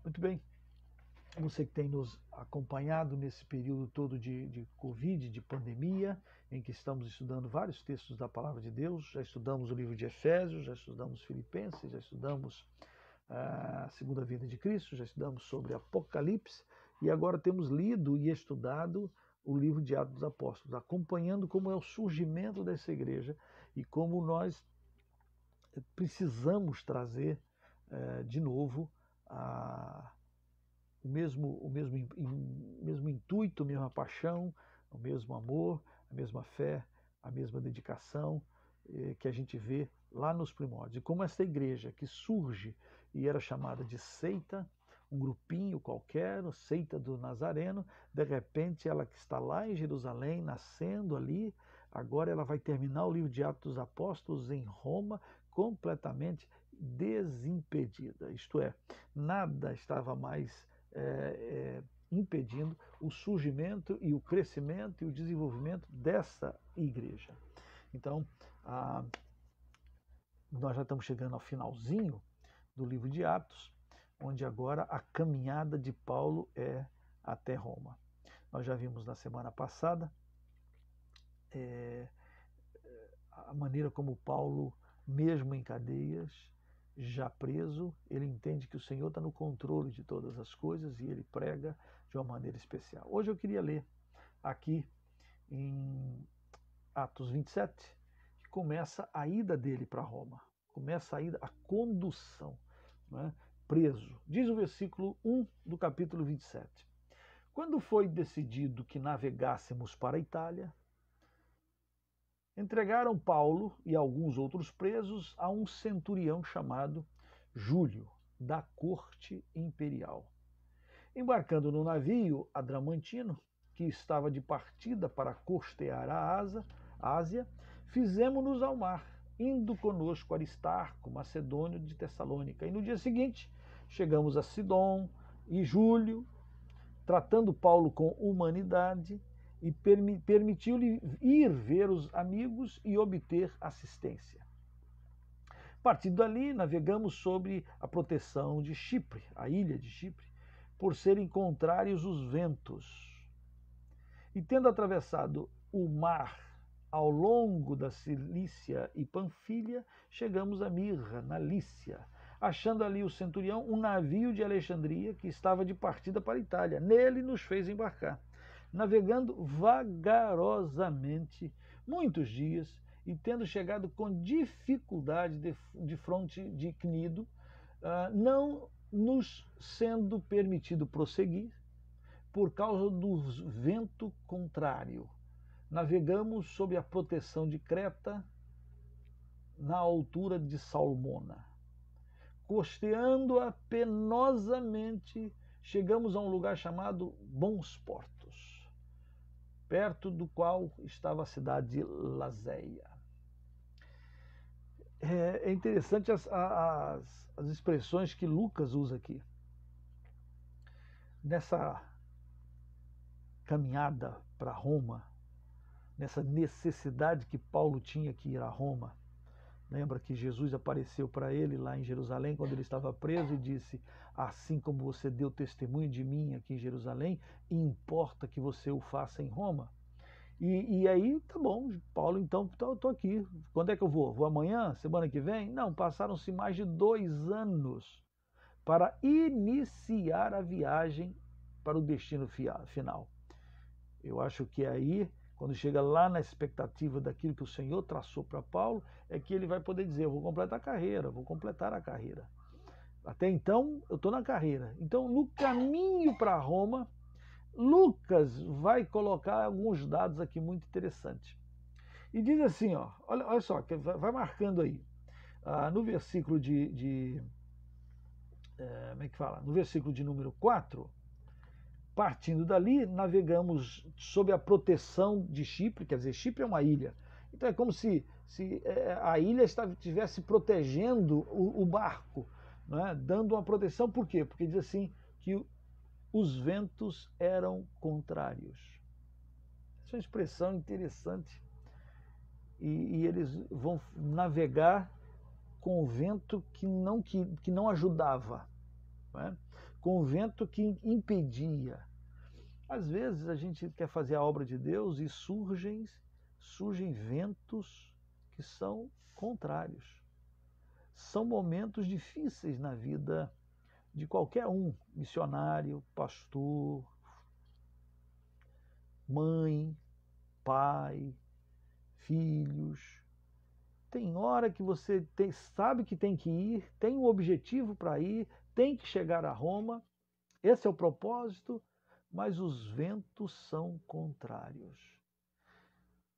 Muito bem, você que tem nos acompanhado nesse período todo de Covid, de pandemia, em que estamos estudando vários textos da Palavra de Deus, já estudamos o livro de Efésios, já estudamos Filipenses, já estudamos a segunda vinda de Cristo, já estudamos sobre Apocalipse, e agora temos lido e estudado o livro de Atos dos Apóstolos, acompanhando como é o surgimento dessa igreja e como nós precisamos trazer de novo o mesmo intuito, a mesma paixão, o mesmo amor, a mesma fé, a mesma dedicação que a gente vê lá nos primórdios. E como essa igreja que surge e era chamada de seita, um grupinho qualquer, a seita do Nazareno, de repente ela que está lá em Jerusalém, nascendo ali, agora ela vai terminar o livro de Atos dos Apóstolos em Roma, completamente desimpedida. Isto é, nada estava mais impedindo o surgimento e o crescimento e o desenvolvimento dessa igreja. Então, nós já estamos chegando ao finalzinho do livro de Atos, onde agora a caminhada de Paulo é até Roma. Nós já vimos na semana passada a maneira como Paulo, mesmo em cadeias, já preso, ele entende que o Senhor está no controle de todas as coisas e ele prega de uma maneira especial. Hoje eu queria ler aqui em Atos 27, que começa a ida dele para Roma, começa a ida, a condução, né? Preso. Diz o versículo 1 do capítulo 27. Quando foi decidido que navegássemos para a Itália, entregaram Paulo e alguns outros presos a um centurião chamado Júlio, da corte imperial. Embarcando no navio Adramantino, que estava de partida para costear a Ásia, fizemo-nos ao mar, indo conosco Aristarco, macedônio de Tessalônica. E no dia seguinte, chegamos a Sidom e Júlio, tratando Paulo com humanidade, e permitiu-lhe ir ver os amigos e obter assistência. Partindo dali, navegamos sobre a proteção de Chipre, a ilha de Chipre, por serem contrários os ventos. E tendo atravessado o mar ao longo da Cilícia e Panfilha, chegamos a Mirra, na Lícia, achando ali o centurião um navio de Alexandria que estava de partida para a Itália. Nele nos fez embarcar, navegando vagarosamente muitos dias e tendo chegado com dificuldade de fronte de Cnido, não nos sendo permitido prosseguir por causa do vento contrário. Navegamos sob a proteção de Creta, na altura de Salmona. Costeando-a penosamente, chegamos a um lugar chamado Bons Portos, perto do qual estava a cidade de Lazéia. É interessante as expressões que Lucas usa aqui. Nessa caminhada para Roma, nessa necessidade que Paulo tinha que ir a Roma, lembra que Jesus apareceu para ele lá em Jerusalém quando ele estava preso e disse: assim como você deu testemunho de mim aqui em Jerusalém, importa que você o faça em Roma. E aí, tá bom, Paulo, então, estou aqui. Quando é que eu vou? Vou amanhã? Semana que vem? Não, passaram-se mais de 2 anos para iniciar a viagem para o destino final. Eu acho que aí, quando chega lá na expectativa daquilo que o Senhor traçou para Paulo, é que ele vai poder dizer: eu vou completar a carreira, vou completar a carreira. Até então, eu estou na carreira. Então, no caminho para Roma, Lucas vai colocar alguns dados aqui muito interessantes. E diz assim, olha só, vai marcando aí. No versículo como é que fala? No versículo de número 4, partindo dali, navegamos sob a proteção de Chipre, quer dizer, Chipre é uma ilha. Então é como se a ilha estivesse protegendo o barco, né? Dando uma proteção. Por quê? Porque diz assim que os ventos eram contrários. Essa é uma expressão interessante. E eles vão navegar com o vento que não ajudava. Né? com o vento que impedia. Às vezes a gente quer fazer a obra de Deus e surgem ventos que são contrários. São momentos difíceis na vida de qualquer um, missionário, pastor, mãe, pai, filhos. Tem hora que você sabe que tem que ir, tem um objetivo para ir, tem que chegar a Roma, esse é o propósito, mas os ventos são contrários.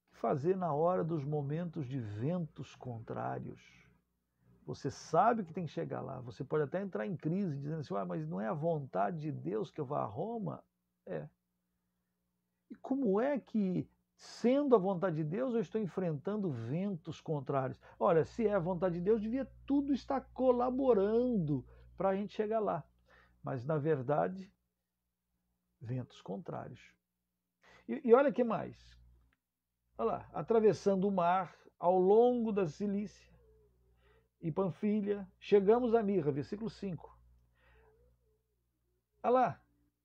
O que fazer na hora dos momentos de ventos contrários? Você sabe que tem que chegar lá, você pode até entrar em crise, dizendo assim, mas não é a vontade de Deus que eu vá a Roma? É. E como é que, sendo a vontade de Deus, eu estou enfrentando ventos contrários? Olha, se é a vontade de Deus, devia tudo estar colaborando para a gente chegar lá. Mas, na verdade, ventos contrários. E olha que mais. Olha lá, atravessando o mar, ao longo da Cilícia e Panfilha, chegamos a Mirra, versículo 5. Olha lá,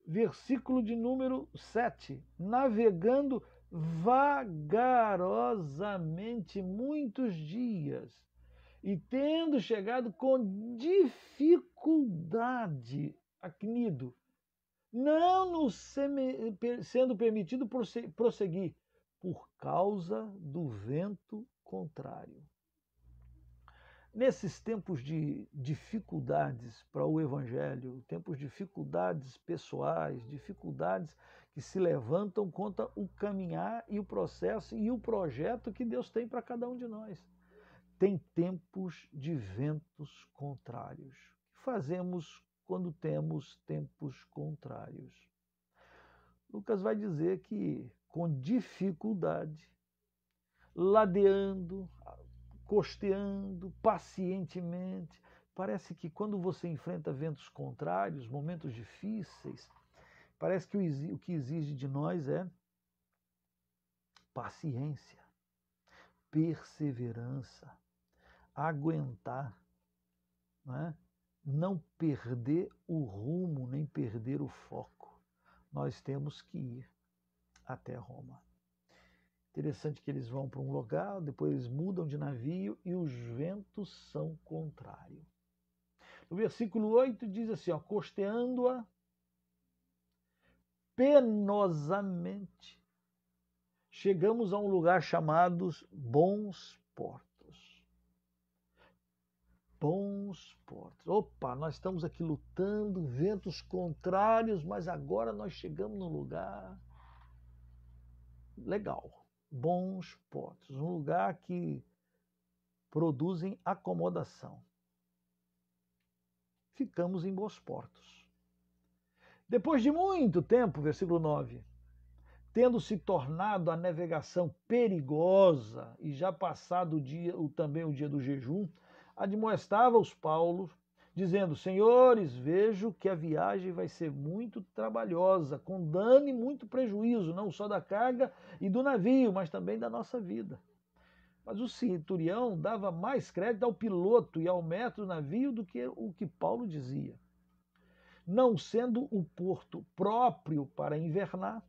versículo de número 7. Navegando vagarosamente muitos dias e tendo chegado com dificuldade a Cnido, não nos sendo permitido prosseguir por causa do vento contrário. Nesses tempos de dificuldades para o Evangelho, tempos de dificuldades pessoais, dificuldades que se levantam contra o caminhar e o processo e o projeto que Deus tem para cada um de nós. Tem tempos de ventos contrários. O que fazemos quando temos tempos contrários? Lucas vai dizer que com dificuldade, ladeando, costeando pacientemente. Parece que quando você enfrenta ventos contrários, momentos difíceis, parece que o que exige de nós é paciência, perseverança, aguentar, não perder o rumo, nem perder o foco. Nós temos que ir até Roma. Interessante que eles vão para um lugar, depois eles mudam de navio e os ventos são contrários. No versículo 8 diz assim, costeando-a penosamente, chegamos a um lugar chamado Bons Portos. Bons Portos. Opa, nós estamos aqui lutando, ventos contrários, mas agora nós chegamos num lugar legal. Bons Portos, um lugar que produzem acomodação. Ficamos em Bons Portos. Depois de muito tempo, versículo 9, tendo se tornado a navegação perigosa e já passado também o dia do jejum, admoestava-os Paulo, dizendo, senhores, vejo que a viagem vai ser muito trabalhosa, com dano e muito prejuízo, não só da carga e do navio, mas também da nossa vida. Mas o centurião dava mais crédito ao piloto e ao mestre do navio do que o que Paulo dizia. Não sendo o porto próprio para invernar,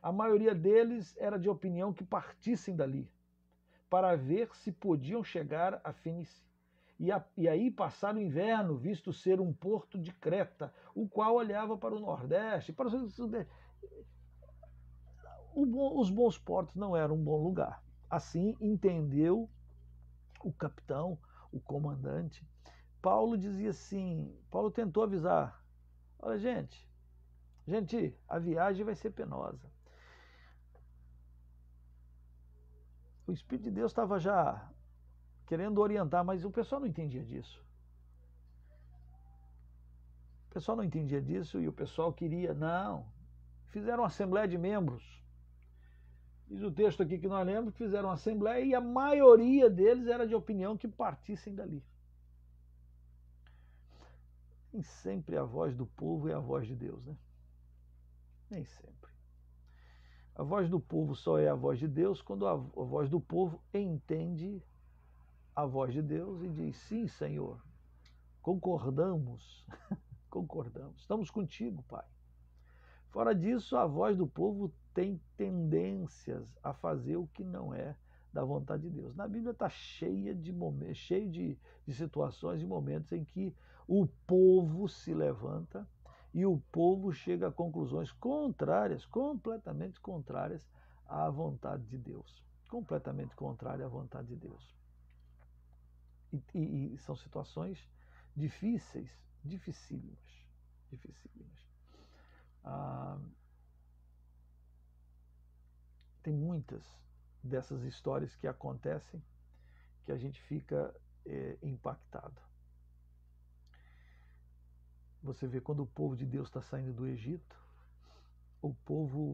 a maioria deles era de opinião que partissem dali, para ver se podiam chegar a Fênice. E aí passar o inverno, visto ser um porto de Creta, o qual olhava para o Nordeste, para o Sudeste. Os bons portos não eram um bom lugar. Assim entendeu o capitão, o comandante. Paulo dizia assim, Paulo tentou avisar, olha gente, a viagem vai ser penosa. O Espírito de Deus estava já querendo orientar, mas o pessoal não entendia disso. O pessoal não entendia disso e o pessoal queria, não. Fizeram uma assembleia de membros. Diz o texto aqui que nós lemos que fizeram uma assembleia e a maioria deles era de opinião que partissem dali. Nem sempre a voz do povo é a voz de Deus, né? Nem sempre. A voz do povo só é a voz de Deus quando a voz do povo entende a voz de Deus e diz, sim, Senhor, concordamos concordamos. Estamos contigo, Pai. Fora disso, a voz do povo tem tendências a fazer o que não é da vontade de Deus. Na Bíblia está cheia de momentos, cheio de situações e momentos em que o povo se levanta e o povo chega a conclusões contrárias, completamente contrárias à vontade de Deus. Completamente contrária à vontade de Deus. E são situações difíceis, dificílimas. Tem muitas dessas histórias que acontecem que a gente fica impactado. Você vê quando o povo de Deus está saindo do Egito,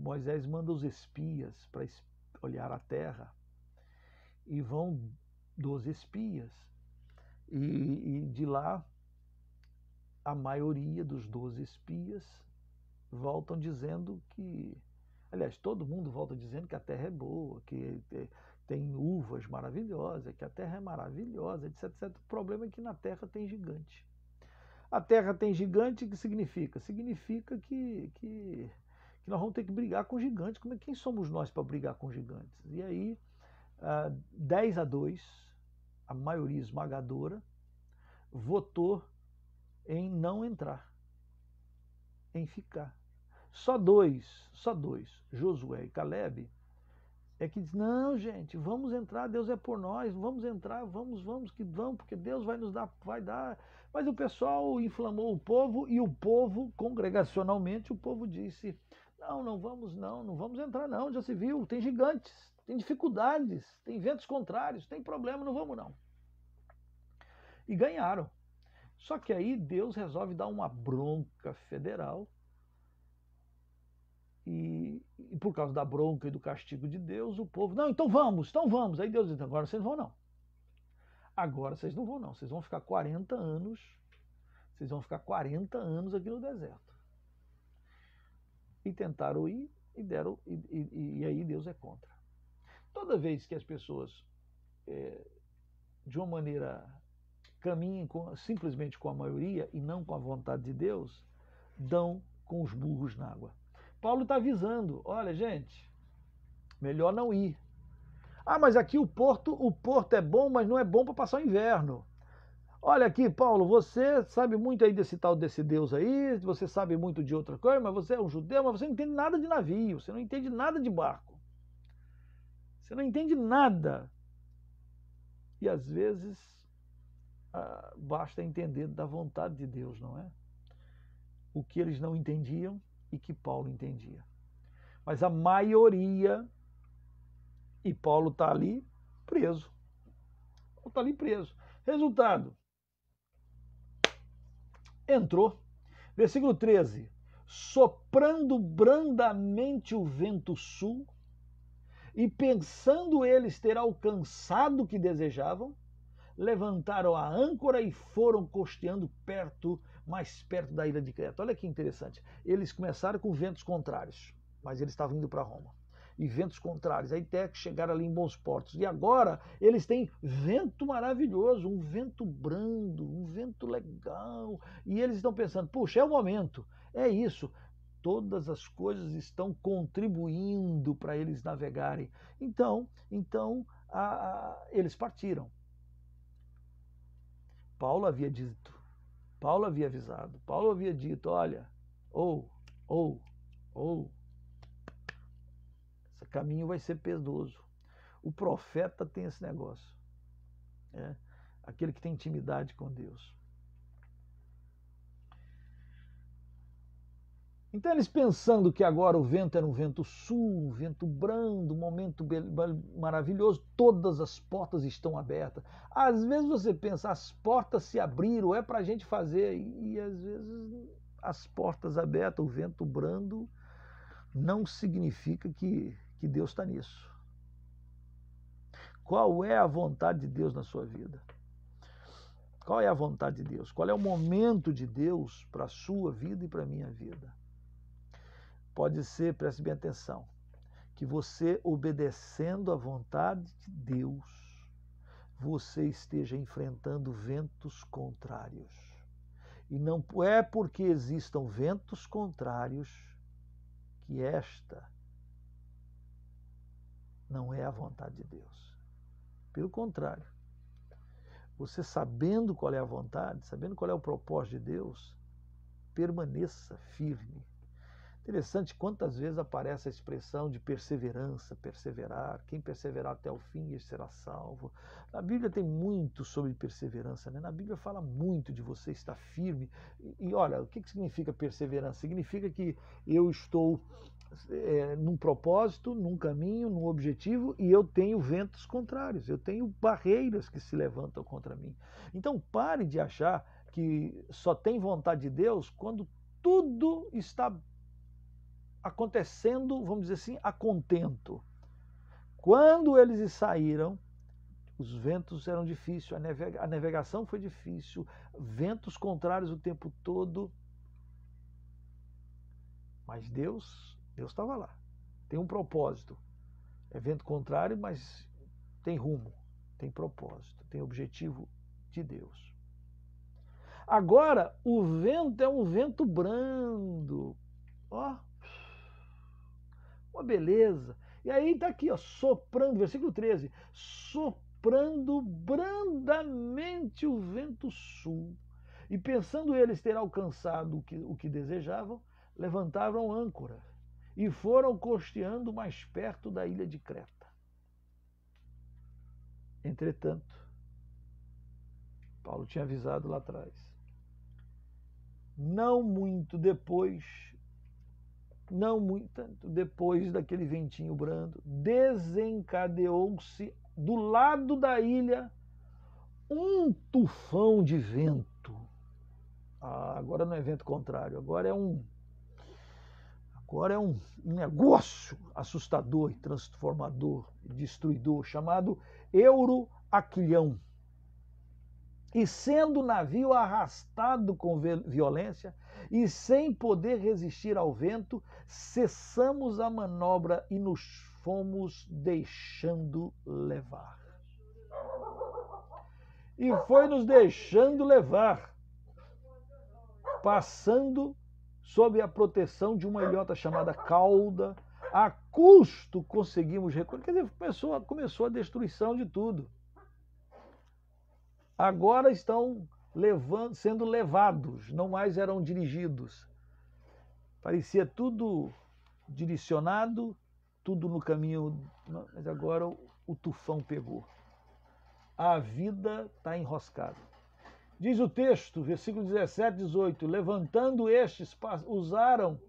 Moisés manda os espias para olhar a terra, e vão 12 espias, e de lá a maioria dos 12 espias voltam dizendo que, aliás, todo mundo volta dizendo que a terra é boa, que tem uvas maravilhosas, que a terra é maravilhosa, etc, etc. O problema é que na terra tem gigante. A terra tem gigante, o que significa? Significa que nós vamos ter que brigar com gigantes. Quem somos nós para brigar com gigantes? E aí, 10-2, a maioria esmagadora, votou em não entrar, em ficar. Só dois, Josué e Caleb, é que diz, não, gente, vamos entrar, Deus é por nós, vamos entrar, vamos, porque Deus vai dar. Mas o pessoal inflamou o povo, e o povo, congregacionalmente, o povo disse, não vamos entrar não, já se viu, tem gigantes, tem dificuldades, tem ventos contrários, tem problema, não vamos não. E ganharam. Só que aí Deus resolve dar uma bronca federal, e por causa da bronca e do castigo de Deus, o povo, não, então vamos. Aí Deus diz, agora vocês vão não. Agora vocês não vão não, vocês vão ficar 40 anos, aqui no deserto. E tentaram ir, e aí Deus é contra. Toda vez que as pessoas, de uma maneira, caminhem simplesmente com a maioria e não com a vontade de Deus, dão com os burros na água. Paulo está avisando, olha, gente, melhor não ir. Mas aqui o porto é bom, mas não é bom para passar o inverno. Olha aqui, Paulo, você sabe muito aí desse Deus aí, você sabe muito de outra coisa, mas você é um judeu, mas você não entende nada de navio, você não entende nada de barco. Você não entende nada. E às vezes basta entender da vontade de Deus, não é? O que eles não entendiam e que Paulo entendia. Mas a maioria, e Paulo está ali preso. Resultado, entrou. Versículo 13. Soprando brandamente o vento sul, e pensando eles ter alcançado o que desejavam, levantaram a âncora e foram costeando mais perto da ilha de Creta. Olha que interessante. Eles começaram com ventos contrários, mas eles estavam indo para Roma. E ventos contrários, aí até que chegaram ali em bons portos. E agora eles têm vento maravilhoso, um vento brando, um vento legal. E eles estão pensando, puxa, é o momento, é isso. Todas as coisas estão contribuindo para eles navegarem. Então eles partiram. Paulo havia dito, Paulo havia avisado, Paulo havia dito, olha, esse caminho vai ser penoso. O profeta tem esse negócio, aquele que tem intimidade com Deus. Então eles pensando que agora o vento era um vento sul, um vento brando, um momento maravilhoso, todas as portas estão abertas. Às vezes você pensa, as portas se abriram, é para a gente fazer, e às vezes as portas abertas, o vento brando, não significa que Deus está nisso. Qual é a vontade de Deus na sua vida? Qual é a vontade de Deus? Qual é o momento de Deus para a sua vida e para a minha vida? Pode ser, preste bem atenção, que você, obedecendo à vontade de Deus, você esteja enfrentando ventos contrários. E não é porque existam ventos contrários que esta não é a vontade de Deus. Pelo contrário, você sabendo qual é a vontade, sabendo qual é o propósito de Deus, permaneça firme. Interessante quantas vezes aparece a expressão de perseverança, perseverar. Quem perseverar até o fim será salvo. Na Bíblia tem muito sobre perseverança, né? Na Bíblia fala muito de você estar firme. E olha, o que significa perseverança? Significa que eu estou num propósito, num caminho, num objetivo, e eu tenho ventos contrários, eu tenho barreiras que se levantam contra mim. Então pare de achar que só tem vontade de Deus quando tudo está acontecendo, vamos dizer assim, a contento. Quando eles saíram, os ventos eram difíceis, a navegação foi difícil, ventos contrários o tempo todo, mas Deus estava lá. Tem um propósito. É vento contrário, mas tem rumo, tem propósito, tem objetivo de Deus. Agora, o vento é um vento brando. Ó, uma beleza. E aí está aqui, ó, soprando, versículo 13, soprando brandamente o vento sul. E pensando eles ter alcançado o que desejavam, levantaram âncora e foram costeando mais perto da ilha de Creta. Entretanto, Paulo tinha avisado lá atrás, não muito depois daquele ventinho brando, desencadeou-se do lado da ilha um tufão de vento. Agora não é vento contrário, agora é um negócio assustador e transformador e destruidor, chamado Euroaquilhão. E sendo o navio arrastado com violência e sem poder resistir ao vento, cessamos a manobra e nos fomos deixando levar. E foi nos deixando levar, passando sob a proteção de uma ilhota chamada Cauda. A custo conseguimos recolher. Quer dizer, começou a destruição de tudo. Agora estão sendo levados, não mais eram dirigidos. Parecia tudo direcionado, tudo no caminho, mas agora o tufão pegou. A vida está enroscada. Diz o texto, versículo 17, 18, levantando estes, usaram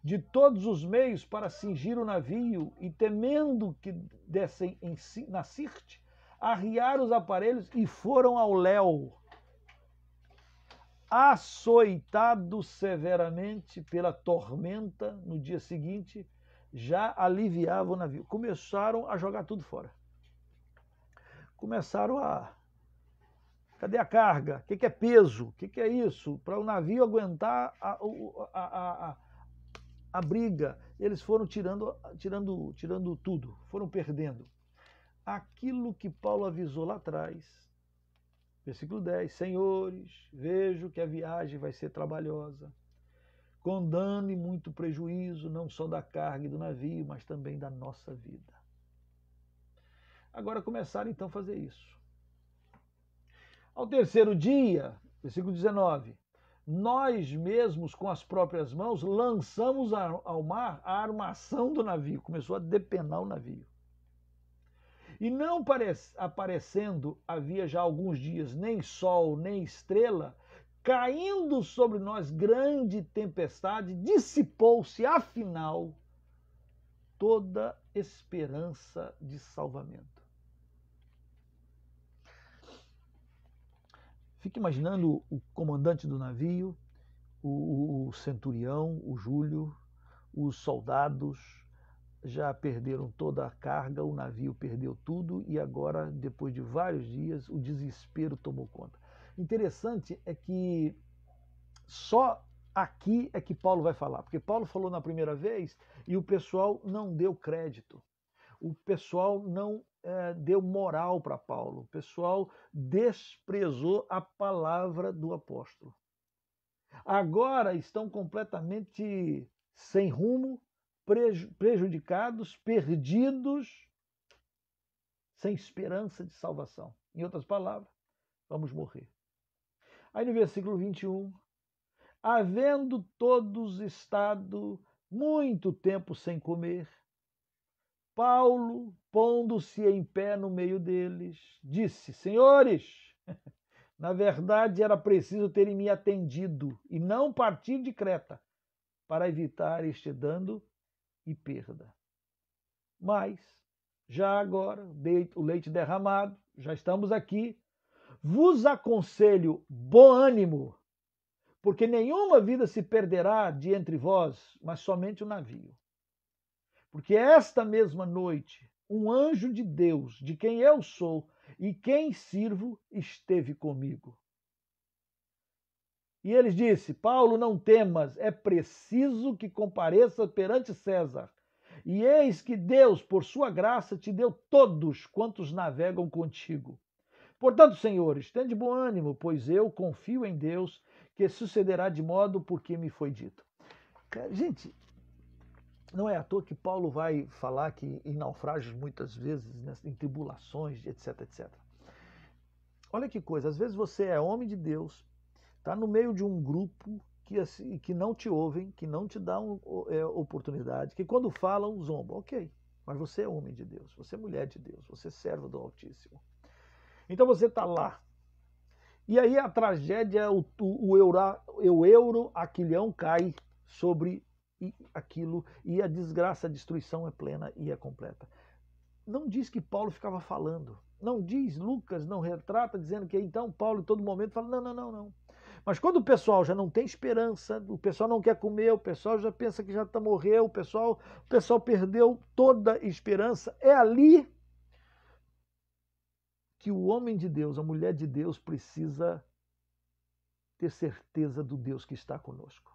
de todos os meios para cingir o navio e temendo que dessem na Sirte, arriaram os aparelhos e foram ao léu. Açoitados severamente pela tormenta, no dia seguinte, já aliviava o navio. Começaram a jogar tudo fora. Começaram a... Cadê a carga? O que é peso? O que é isso? Para o navio aguentar a briga. Eles foram tirando tudo, foram perdendo. Aquilo que Paulo avisou lá atrás, versículo 10, senhores, vejo que a viagem vai ser trabalhosa, com dano e muito prejuízo, não só da carga e do navio, mas também da nossa vida. Agora começaram então a fazer isso. Ao terceiro dia, versículo 19, nós mesmos com as próprias mãos lançamos ao mar a armação do navio, começou a depenar o navio. E não aparecendo havia já alguns dias nem sol nem estrela, caindo sobre nós grande tempestade, dissipou-se afinal toda esperança de salvamento. Fique imaginando o comandante do navio, o centurião, o Júlio, os soldados, já perderam toda a carga, o navio perdeu tudo e agora, depois de vários dias, o desespero tomou conta. Interessante é que só aqui é que Paulo vai falar, porque Paulo falou na primeira vez e o pessoal não deu crédito. O pessoal não deu moral para Paulo, o pessoal desprezou a palavra do apóstolo. agora estão completamente sem rumo, prejudicados, perdidos, sem esperança de salvação. Em outras palavras, vamos morrer. Aí no versículo 21, havendo todos estado muito tempo sem comer, Paulo, pondo-se em pé no meio deles, disse: Senhores, na verdade era preciso terem me atendido e não partir de Creta, para evitar este dano e perda. Mas, já agora, o leite derramado, já estamos aqui, vos aconselho bom ânimo, porque nenhuma vida se perderá de entre vós, mas somente o navio. Porque esta mesma noite, um anjo de Deus, de quem eu sou e quem sirvo, esteve comigo. E ele disse: Paulo, não temas, é preciso que compareça perante César. E eis que Deus, por sua graça, te deu todos quantos navegam contigo. Portanto, senhores, tende bom ânimo, pois eu confio em Deus, que sucederá de modo porque me foi dito. Gente, não é à toa que Paulo vai falar que em naufrágios muitas vezes, né, em tribulações, etc, etc. Olha que coisa, às vezes você é homem de Deus, está no meio de um grupo que não te ouvem, que não te dão oportunidade, que quando falam zombam. Ok, mas você é homem de Deus, você é mulher de Deus, você é servo do Altíssimo. Então você está lá. E aí a tragédia, o euro aquilhão cai sobre aquilo e a desgraça, a destruição é plena e é completa. Não diz que Paulo ficava falando. Não diz, Lucas não retrata dizendo que então Paulo em todo momento fala, não, não, não, não. Mas quando o pessoal já não tem esperança, o pessoal não quer comer, o pessoal já pensa que já morreu, o pessoal perdeu toda esperança, é ali que o homem de Deus, a mulher de Deus precisa ter certeza do Deus que está conosco.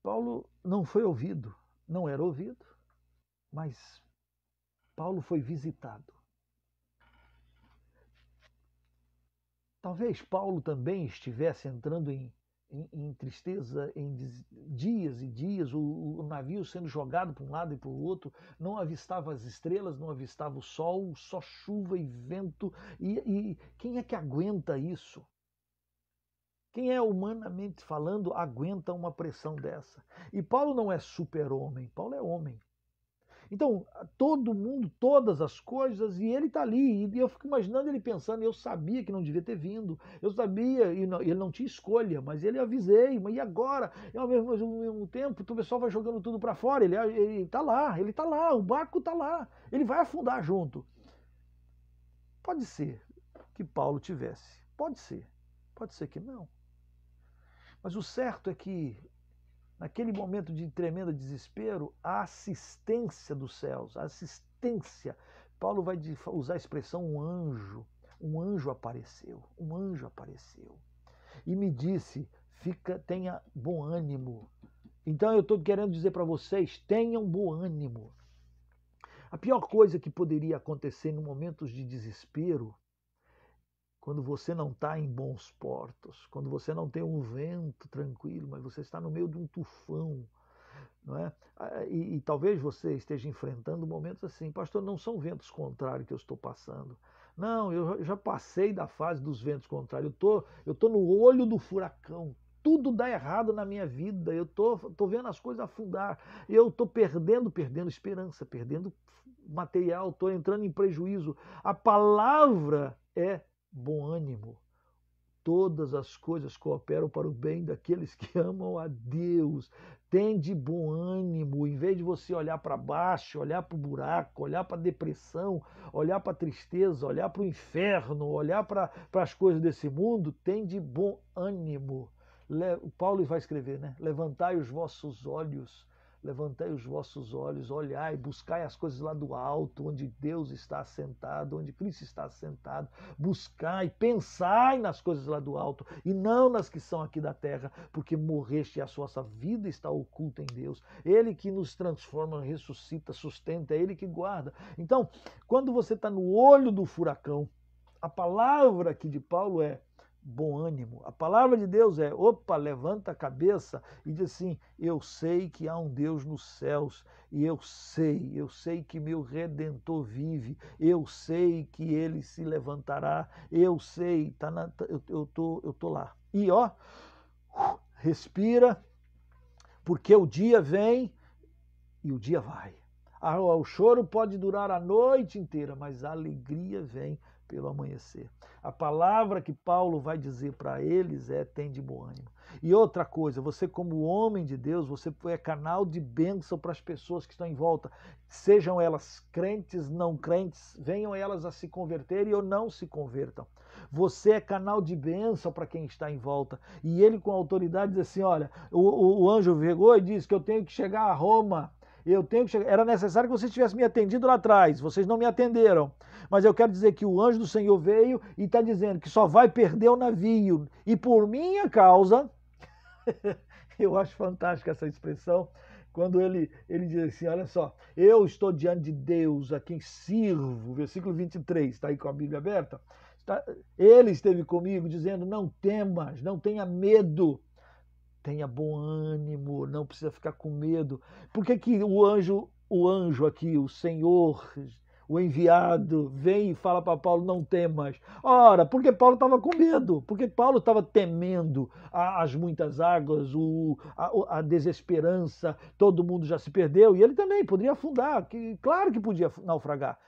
Paulo não foi ouvido, não era ouvido, mas Paulo foi visitado. Talvez Paulo também estivesse entrando em tristeza, em dias e dias, o navio sendo jogado para um lado e para o outro, não avistava as estrelas, não avistava o sol, só chuva e vento. E quem é que aguenta isso? Quem é humanamente falando aguenta uma pressão dessa? E Paulo não é super-homem, Paulo é homem. Então, todo mundo, todas as coisas, e ele está ali. E eu fico imaginando ele pensando, eu sabia que não devia ter vindo, eu sabia, e ele não tinha escolha, mas ele avisei, mas e agora? E ao mesmo tempo, o pessoal vai jogando tudo para fora, ele está lá, o barco está lá, ele vai afundar junto. Pode ser que Paulo tivesse, pode ser que não. Mas o certo é que naquele momento de tremendo desespero, a assistência dos céus, a assistência, Paulo vai usar a expressão um anjo apareceu e me disse, tenha bom ânimo. Então eu estou querendo dizer para vocês, tenham bom ânimo. A pior coisa que poderia acontecer em momentos de desespero, quando você não está em bons portos, quando você não tem um vento tranquilo, mas você está no meio de um tufão, não é? E talvez você esteja enfrentando momentos assim, pastor, não são ventos contrários que eu estou passando. Não, eu já passei da fase dos ventos contrários, eu tô no olho do furacão. Tudo dá errado na minha vida, eu tô vendo as coisas afundar, eu tô perdendo esperança, perdendo material, tô entrando em prejuízo. A palavra é bom ânimo. Todas as coisas cooperam para o bem daqueles que amam a Deus. Tende bom ânimo, em vez de você olhar para baixo, olhar para o buraco, olhar para a depressão, olhar para a tristeza, olhar para o inferno, olhar para as coisas desse mundo, tende bom ânimo. Paulo vai escrever, né? Levantai os vossos olhos olhai, buscai as coisas lá do alto, onde Deus está assentado, onde Cristo está assentado. Buscai, pensai nas coisas lá do alto e não nas que são aqui da terra, porque morreste e a vossa vida está oculta em Deus. Ele que nos transforma, ressuscita, sustenta, é Ele que guarda. Então, quando você está no olho do furacão, A palavra aqui de Paulo é bom ânimo. A palavra de Deus é, opa, levanta a cabeça e diz assim, eu sei que há um Deus nos céus e eu sei que meu Redentor vive, eu sei que ele se levantará, eu sei, eu tô lá. E ó, respira, porque o dia vem e o dia vai. O choro pode durar a noite inteira, mas a alegria vem pelo amanhecer. A palavra que Paulo vai dizer para eles é: tem de bom ânimo. E outra coisa, você como homem de Deus, você é canal de bênção para as pessoas que estão em volta, sejam elas crentes, não crentes, venham elas a se converterem ou não se convertam. Você é canal de bênção para quem está em volta. E ele com autoridade diz assim, olha, o anjo chegou e disse que eu tenho que chegar a Roma. Eu tenho que chegar. Era necessário que vocês tivessem me atendido lá atrás. Vocês não me atenderam. Mas eu quero dizer que o anjo do Senhor veio e está dizendo que só vai perder o navio. E por minha causa, eu acho fantástica essa expressão, quando ele diz assim, olha só, eu estou diante de Deus a quem sirvo, versículo 23, está aí com a Bíblia aberta, ele esteve comigo dizendo, não temas, não tenha medo, tenha bom ânimo, não precisa ficar com medo. Por que que o anjo aqui, o Senhor, o enviado, vem e fala para Paulo, não temas? Ora, porque Paulo estava com medo, porque Paulo estava temendo as muitas águas, a desesperança, todo mundo já se perdeu, e ele também poderia afundar, claro que podia naufragar.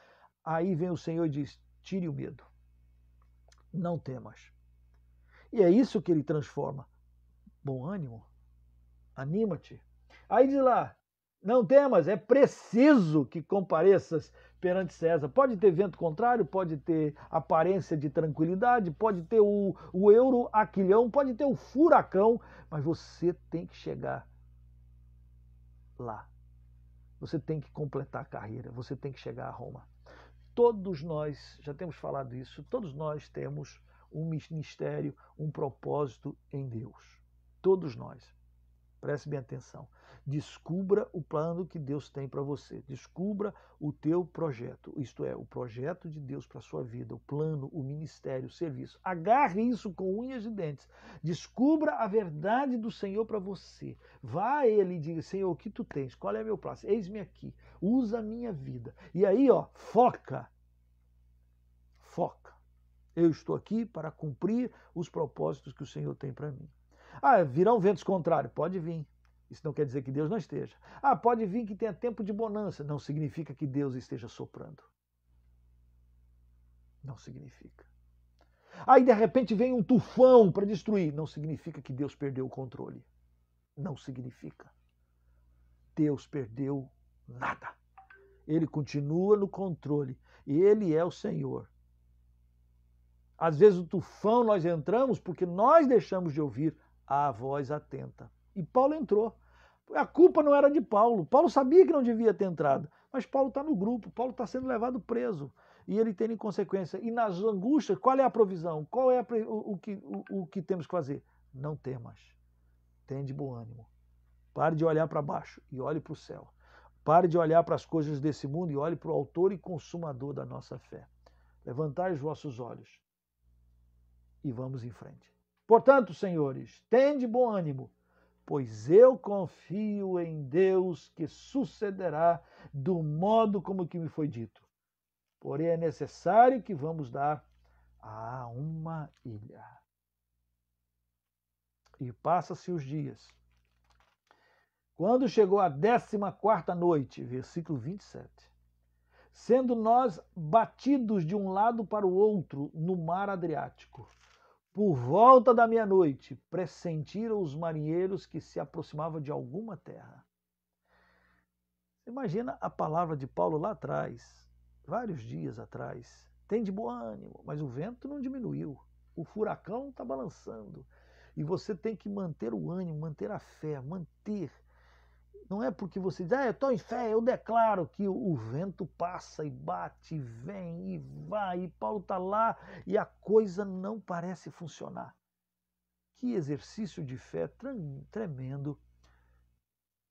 Aí vem o Senhor e diz, tire o medo, não temas. E é isso que ele transforma. Bom ânimo, anima-te. Aí diz lá, não temas, é preciso que compareças perante César. Pode ter vento contrário, pode ter aparência de tranquilidade, pode ter o euro aquilhão, pode ter o furacão, mas você tem que chegar lá. Você tem que completar a carreira, você tem que chegar a Roma. Todos nós, já temos falado isso, todos nós temos um ministério, um propósito em Deus. Todos nós. Preste bem atenção. Descubra o plano que Deus tem para você. Descubra o teu projeto. Isto é, o projeto de Deus para a sua vida, o plano, o ministério, o serviço. Agarre isso com unhas e dentes. Descubra a verdade do Senhor para você. Vá a Ele e diga, Senhor, o que tu tens? Qual é meu prazo? Eis-me aqui. Usa a minha vida. E aí, ó, foca. Foca. Eu estou aqui para cumprir os propósitos que o Senhor tem para mim. Ah, virão ventos contrários? Pode vir. Isso não quer dizer que Deus não esteja. Ah, pode vir que tenha tempo de bonança. Não significa que Deus esteja soprando. Não significa. Aí de repente vem um tufão para destruir. Não significa que Deus perdeu o controle. Não significa. Deus perdeu nada. Ele continua no controle. Ele é o Senhor. Às vezes o tufão nós entramos porque nós deixamos de ouvir a voz atenta. E Paulo entrou. A culpa não era de Paulo. Paulo sabia que não devia ter entrado. Mas Paulo está no grupo. Paulo está sendo levado preso. E ele tem consequência. E nas angústias, qual é a provisão? Qual é o que temos que fazer? Não temas. Tem de bom ânimo. Pare de olhar para baixo e olhe para o céu. Pare de olhar para as coisas desse mundo e olhe para o autor e consumador da nossa fé. Levantai os vossos olhos e vamos em frente. Portanto, senhores, tende bom ânimo, pois eu confio em Deus que sucederá do modo como que me foi dito. Porém, é necessário que vamos dar a uma ilha. E passa-se os dias. Quando chegou a 14ª noite, versículo 27, sendo nós batidos de um lado para o outro no mar Adriático, por volta da meia-noite, pressentiram os marinheiros que se aproximavam de alguma terra. Imagina a palavra de Paulo lá atrás, vários dias atrás. Tem de bom ânimo, mas o vento não diminuiu. O furacão está balançando. E você tem que manter o ânimo, manter a fé, manter. Não é porque você diz, eu estou em fé, eu declaro que o vento passa e bate, e vem e vai, e Paulo está lá e a coisa não parece funcionar. Que exercício de fé tremendo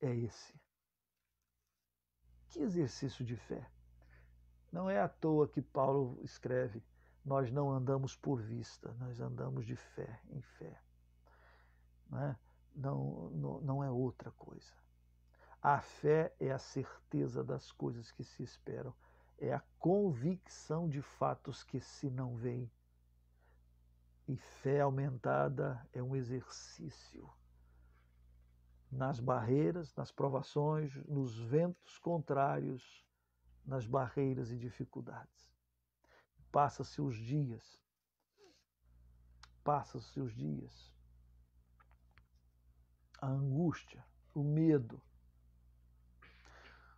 é esse? Que exercício de fé? Não é à toa que Paulo escreve, nós não andamos por vista, nós andamos de fé em fé. Né? Não é outra coisa. A fé é a certeza das coisas que se esperam, é a convicção de fatos que se não veem. E fé aumentada é um exercício nas barreiras, nas provações, nos ventos contrários, nas barreiras e dificuldades. Passa-se os dias, a angústia, o medo.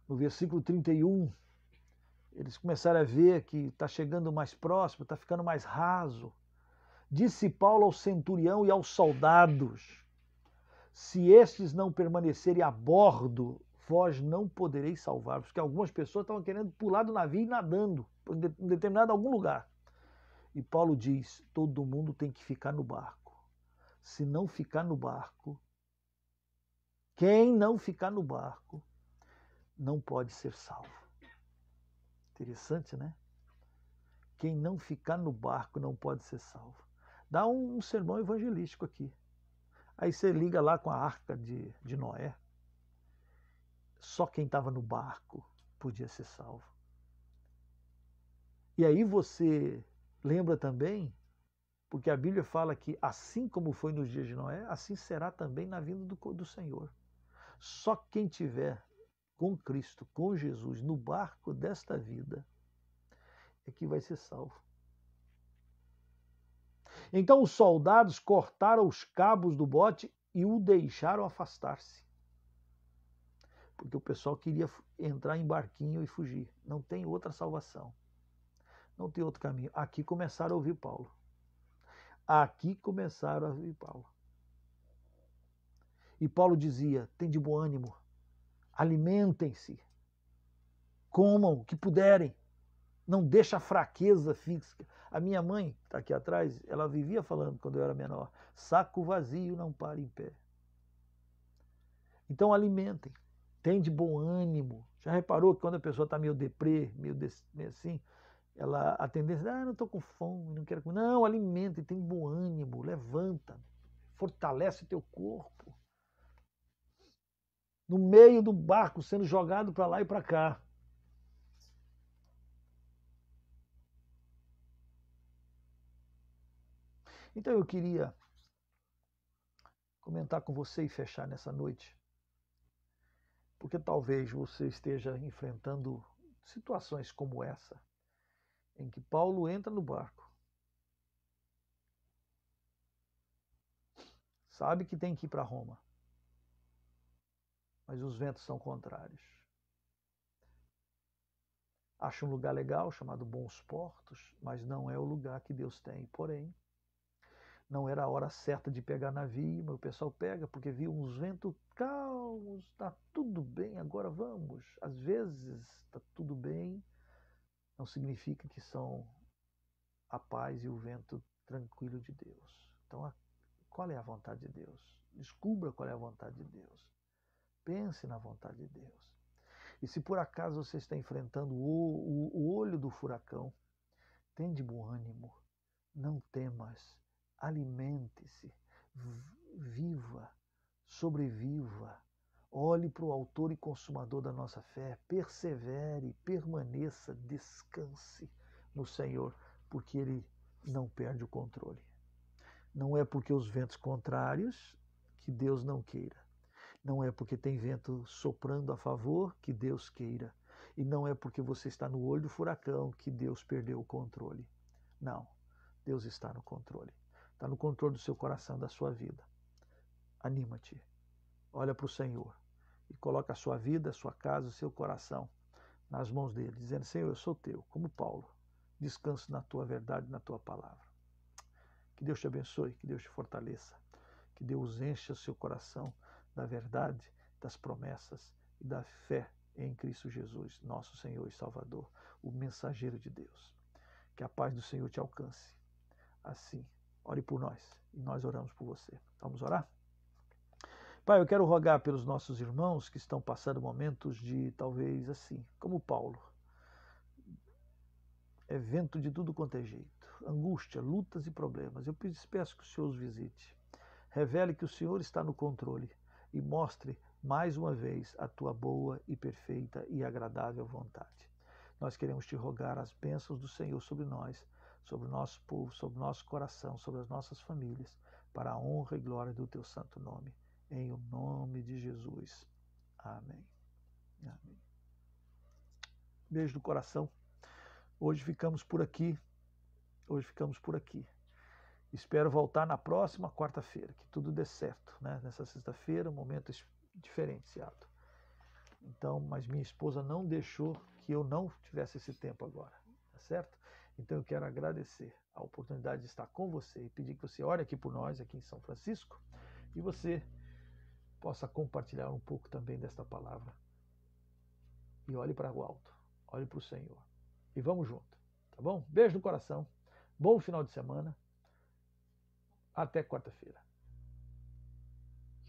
No versículo 31, eles começaram a ver que está chegando mais próximo, está ficando mais raso. Disse Paulo ao centurião e aos soldados: se estes não permanecerem a bordo, vós não podereis salvar-vos. Porque algumas pessoas estavam querendo pular do navio e nadando em determinado algum lugar. E Paulo diz: todo mundo tem que ficar no barco. Se não ficar no barco, quem não ficar no barco não pode ser salvo. Interessante, né? Quem não ficar no barco não pode ser salvo. Dá um sermão evangelístico aqui. Aí você liga lá com a arca de Noé. Só quem estava no barco podia ser salvo. E aí você lembra também, porque a Bíblia fala que assim como foi nos dias de Noé, assim será também na vinda do Senhor. Só quem tiver com Cristo, com Jesus, no barco desta vida, é que vai ser salvo. Então os soldados cortaram os cabos do bote e o deixaram afastar-se. Porque o pessoal queria entrar em barquinho e fugir. Não tem outra salvação. Não tem outro caminho. Aqui começaram a ouvir Paulo. E Paulo dizia: tem de bom ânimo, alimentem-se, comam o que puderem, não deixa a fraqueza física. A minha mãe, está aqui atrás, ela vivia falando quando eu era menor: saco vazio não para em pé. Então alimentem, tem de bom ânimo. Já reparou que quando a pessoa está meio deprê, meio assim, a tendência é: não estou com fome, não quero comer. Não, alimenta, tem bom ânimo, levanta, fortalece teu corpo. No meio do barco, sendo jogado para lá e para cá. Então eu queria comentar com você e fechar nessa noite, porque talvez você esteja enfrentando situações como essa, em que Paulo entra no barco, sabe que tem que ir para Roma, mas os ventos são contrários. Acha um lugar legal chamado Bons Portos, mas não é o lugar que Deus tem. Porém, não era a hora certa de pegar navio, mas o pessoal pega porque viu uns ventos calmos, está tudo bem, agora vamos. Às vezes está tudo bem, não significa que são a paz e o vento tranquilo de Deus. Então, qual é a vontade de Deus? Descubra qual é a vontade de Deus. Pense na vontade de Deus. E se por acaso você está enfrentando o olho do furacão, tem de bom ânimo, não temas, alimente-se, viva, sobreviva, olhe para o autor e consumador da nossa fé, persevere, permaneça, descanse no Senhor, porque Ele não perde o controle. Não é porque os ventos contrários que Deus não queira. Não é porque tem vento soprando a favor que Deus queira. E não é porque você está no olho do furacão que Deus perdeu o controle. Não, Deus está no controle. Está no controle do seu coração, da sua vida. Anima-te, olha para o Senhor e coloca a sua vida, a sua casa, o seu coração nas mãos dele, dizendo: Senhor, eu sou teu, como Paulo. Descanso na tua verdade, na tua palavra. Que Deus te abençoe, que Deus te fortaleça, que Deus encha o seu coração da verdade, das promessas e da fé em Cristo Jesus, nosso Senhor e Salvador, o mensageiro de Deus. Que a paz do Senhor te alcance. Assim, ore por nós e nós oramos por você. Vamos orar? Pai, eu quero rogar pelos nossos irmãos que estão passando momentos de, talvez assim, como Paulo. É vento de tudo quanto é jeito. angústia, lutas e problemas. Eu peço que o Senhor os visite. Revele que o Senhor está no controle e mostre mais uma vez a tua boa e perfeita e agradável vontade. Nós queremos te rogar as bênçãos do Senhor sobre nós, sobre o nosso povo, sobre o nosso coração, sobre as nossas famílias, para a honra e glória do teu santo nome. Em o nome de Jesus. Amém. Amém. Beijo do coração. Hoje ficamos por aqui. Espero voltar na próxima quarta-feira, que tudo dê certo, né? Nessa sexta-feira, um momento diferenciado. Então, mas minha esposa não deixou que eu não tivesse esse tempo agora, tá certo? Então eu quero agradecer a oportunidade de estar com você e pedir que você ore aqui por nós, aqui em São Francisco, e você possa compartilhar um pouco também desta palavra. E olhe para o alto, olhe para o Senhor. E vamos junto, tá bom? Beijo no coração, bom final de semana, até quarta-feira.